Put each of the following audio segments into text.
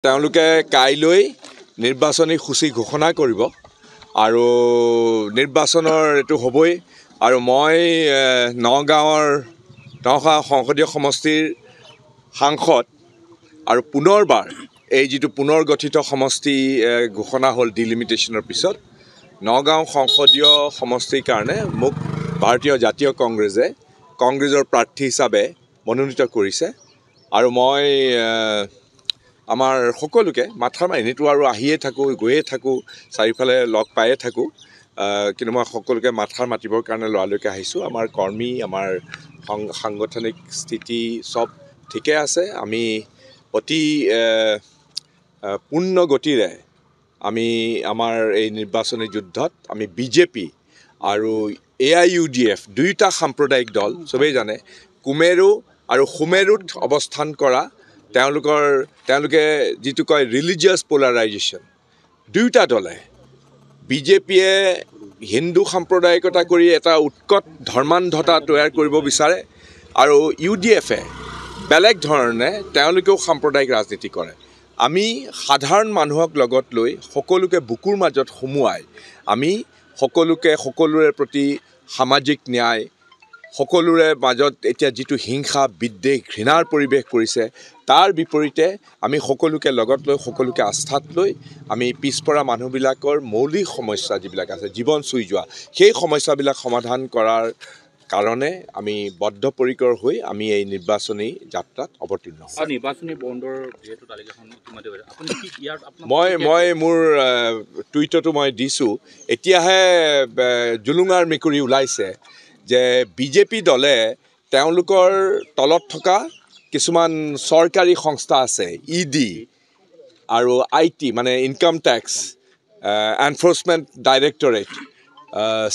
তেওঁলোকে কাইলৈ নিৰ্বাচনী সূচী ঘোষণা কৰিব আৰু নিৰ্বাচনৰ এটো হ'বই আৰু মই নগাঁও সংসদীয় সমষ্টিৰ সাংসদ আৰু পুনৰবাৰ এই যেটো পুনৰগঠিত সমষ্টি ঘোষণা হ'ল ডিলিমিটেশনৰ পিছত নগাঁও সংসদীয় সমষ্টিৰ কাৰণে মোক ভাৰতীয় জাতীয় কংগ্ৰেছৰ প্ৰাৰ্থী হিচাপে মনোনীত কৰিছে আৰু মই আমাৰ সকলোকে মাথাৰ মাৰি এনেটো আৰু আহিয়ে থাকোঁ গৈয়ে থাকোঁ চাৰিফালে লগ পায়ে থাকোঁ কিন্তু মই সকলোকে মাথাৰ মাতিবৰ কাৰণে লৰালৈকে আহিছোঁ আমাৰ কৰ্মী আমাৰ সাংগঠনিক স্থিতি সব ঠিকে আছে আমি অতি পূৰ্ণ গতিৰে আমি আমাৰ এই নিৰ্বাচনী যুদ্ধত আমি বিজেপি আৰু AIUDF দুইটা সাম্প্ৰদায়িক দল সবেই জানে কুমেৰু আৰু সুমেৰুত অৱস্থান কৰা তেওঁলোকে যেটো কয় ৰিলিজিয়াছ পোলাৰাইজেশ্যন দুইটা দলে বিজেপিয়ে হিন্দু সাম্প্ৰদায়িকতা কৰি এটা উৎকট ধৰ্মান্ধতা তৈয়াৰ কৰিব বিচাৰে আৰু UDFে বেলেগ ধৰণে তেওঁলোকেও সাম্প্ৰদায়িক ৰাজনীতি কৰে আমি সাধাৰণ মানুহক লগত লৈ সকলোকে বুকুৰ মাজত সোমোৱাই আমি সকলোৰে প্ৰতি সামাজিক ন্যায় সকলোৰে মাজত এতিয়া যেটো হিংসা বিদ্বেষ ঘৃণাৰ পৰিৱেশ কৰিছে তাৰ বিপৰীতে আমি সকলোকে লগত লৈ সকলোকে আস্থাত লৈ আমি পিছপৰা মানুহবিলাকৰ মৌলিক সমস্যা যিবিলাক আছে জীৱন চুই যোৱা সেই সমস্যাবিলাক সমাধান কৰাৰ কাৰণে আমি বদ্ধপৰিকৰ হৈ আমি এই নিৰ্বাচনী যাত্ৰাত অৱতীৰ্ণ হওঁ নিৰ্বাচনী বণ্ডৰ যেটো তালিকাখন ইতিমধ্যে আপুনি কি ইয়াৰ মই মোৰ টুইটটো মই দিছোঁ এতিয়াহে জুলুঙাৰ মেকুৰী ওলাইছে যে বিজেপি দলে তেওঁলোকৰ তলত থকা কিছুমান চৰকাৰী সংস্থা আছে ED আৰু IT মানে income tax enforcement directorate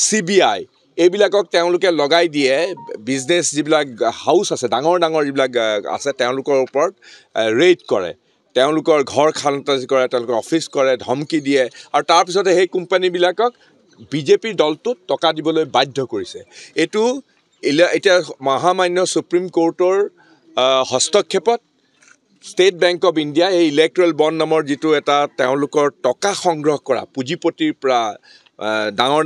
CBI এইবিলাকক তেওঁলোকে লগাই দিয়ে বিজনেছ যিবিলাক হাউচ আছে ডাঙৰ যিবিলাক আছে তেওঁলোকৰ ওপৰত ৰেড কৰে তেওঁলোকৰ ঘৰ খানতাজী কৰে তেওঁলোকৰ অফিচ কৰে ধমকি দিয়ে আৰু তাৰ পিছতে সেই কোম্পানীবিলাকক বিজেপি দলটোত টকা দিবলৈ বাধ্য কৰিছে এটো এতিয়া মহামান্য সুপ্ৰিম কোৰ্টৰ হস্তক্ষেপত ষ্টেট বেংক অফ ইণ্ডিয়া এই ইলেক্ট্ৰেল বণ্ড নামৰ যেটো এটা তেওঁলোকৰ টকা সংগ্ৰহ কৰা পুঁজিপতিৰ পৰা ডাঙৰ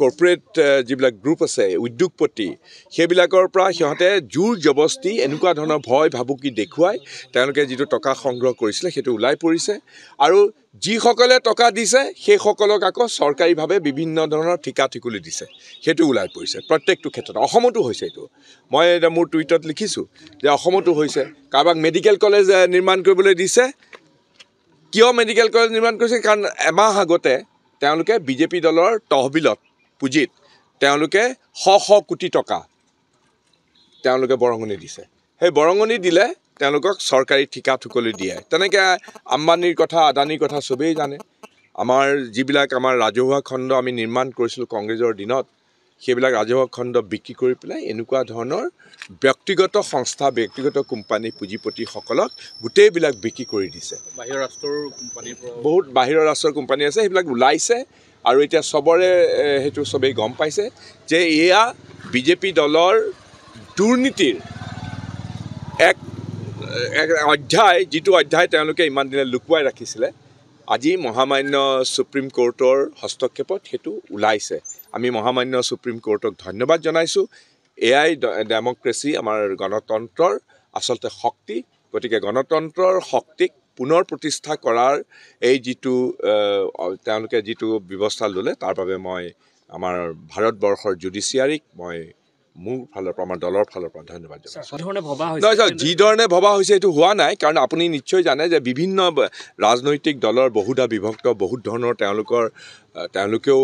কৰ্পোৰেট যিবিলাক গ্ৰুপ আছে উদ্যোগপতি সেইবিলাকৰ পৰা সিহঁতে জোৰ জবস্তি এনেকুৱা ধৰণৰ ভয় ভাবুকি দেখুৱাই তেওঁলোকে যেটো টকা সংগ্ৰহ কৰিছিল সেইটো ওলাই পৰিছে আৰু যিসকলে টকা দিছে সেই সকলক আকৌ চৰকাৰীভাৱে বিভিন্ন ধৰণৰ ঠিকাঠিকুলি দিছে সেইটো ওলাই পৰিছে প্ৰত্যেকটো ক্ষেত্ৰত অসমতো হৈছে এইটো মই এটা মোৰ টুইটত লিখিছোঁ যে অসমতো হৈছে কাৰোবাক মেডিকেল কলেজ নিৰ্মাণ কৰিবলৈ দিছে কিয় মেডিকেল কলেজ নিৰ্মাণ কৰিছে কাৰণ এমাহ আগতে তেওঁলোকে বিজেপি দলৰ তহবিলত পুঁজিত তেওঁলোকে শ কোটি টকা তেওঁলোকে বৰঙণি দিছে সেই বৰঙণি দিলে তেওঁলোকক চৰকাৰী ঠিকাঠুকলি দিয়ে তেনেকৈ আম্বানীৰ কথা আদানীৰ কথা সবেই জানে আমাৰ যিবিলাক আমাৰ ৰাজহুৱা খণ্ড আমি নিৰ্মাণ কৰিছিলোঁ কংগ্ৰেছৰ দিনত সেইবিলাক ৰাজহুৱা খণ্ড বিক্ৰী কৰি পেলাই এনেকুৱা ধৰণৰ ব্যক্তিগত সংস্থা ব্যক্তিগত কোম্পানী পুঁজিপতিসকলক গোটেইবিলাক বিক্ৰী কৰি দিছে বাহিৰৰ ৰাষ্ট্ৰৰ কোম্পানীৰ পৰা বহুত বাহিৰৰ ৰাষ্ট্ৰৰ কোম্পানী আছে সেইবিলাক ওলাইছে আৰু এতিয়া সবৰে হেতু সবেই গম পাইছে যে এয়া বিজেপি দলৰ দুৰ্নীতিৰ এক অধ্যায় যেটো অধ্যায় তেওঁলোকে ইমান দিনে লুকুৱাই ৰাখিছিলে আজি মহামান্য সুপ্ৰিম কোৰ্টৰ হস্তক্ষেপত হেতু ওলাইছে আমি মহামান্য সুপ্ৰিম কোৰ্টক ধন্যবাদ জনাইছোঁ এআই ডেমক্ৰেসি আমাৰ গণতন্ত্ৰৰ আচলতে শক্তি গতিকে গণতন্ত্ৰৰ শক্তিক পুনৰ প্ৰতিষ্ঠা কৰাৰ এই যেটো তেওঁলোকে যেটো ব্যৱস্থা ল'লে তাৰ বাবে মই আমাৰ ভাৰতবৰ্ষৰ জুডিচিয়াৰীক মই মোৰ ফালৰ পৰা আমাৰ দলৰ ফালৰ পৰা ধন্যবাদ জনাইছোঁ যি ধৰণে ভবা হৈছে এইটো হোৱা নাই কাৰণ আপুনি নিশ্চয় জানে যে বিভিন্ন ৰাজনৈতিক দলৰ বহুধা বিভক্ত বহুত ধৰণৰ তেওঁলোকেও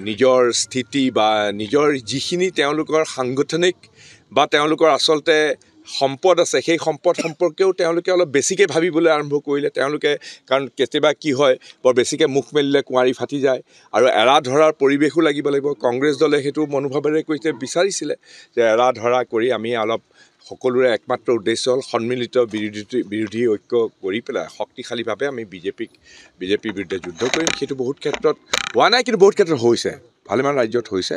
নিজৰ স্থিতি বা নিজৰ যিখিনি তেওঁলোকৰ সাংগঠনিক বা তেওঁলোকৰ আচলতে সম্পদ আছে সেই সম্পদ সম্পৰ্কেও তেওঁলোকে অলপ বেছিকৈ ভাবিবলৈ আৰম্ভ কৰিলে তেওঁলোকে কাৰণ কেতিয়াবা কি হয় বৰ বেছিকৈ মুখ মেলিলে কুঁৱাৰী ফাটি যায় আৰু এৰা ধৰাৰ পৰিৱেশো লাগিব কংগ্ৰেছ দলে সেইটো মনোভাৱেৰে কৈছে বিচাৰিছিলে যে এৰা ধৰা কৰি আমি অলপ সকলোৰে একমাত্ৰ উদ্দেশ্য হ'ল সন্মিলিত বিৰোধী ঐক্য কৰি পেলাই শক্তিশালীভাৱে আমি বিজেপিৰ বিৰুদ্ধে যুদ্ধ কৰিম সেইটো বহুত ক্ষেত্ৰত হোৱা নাই কিন্তু বহুত ক্ষেত্ৰত হৈছে ভালেমান ৰাজ্যত হৈছে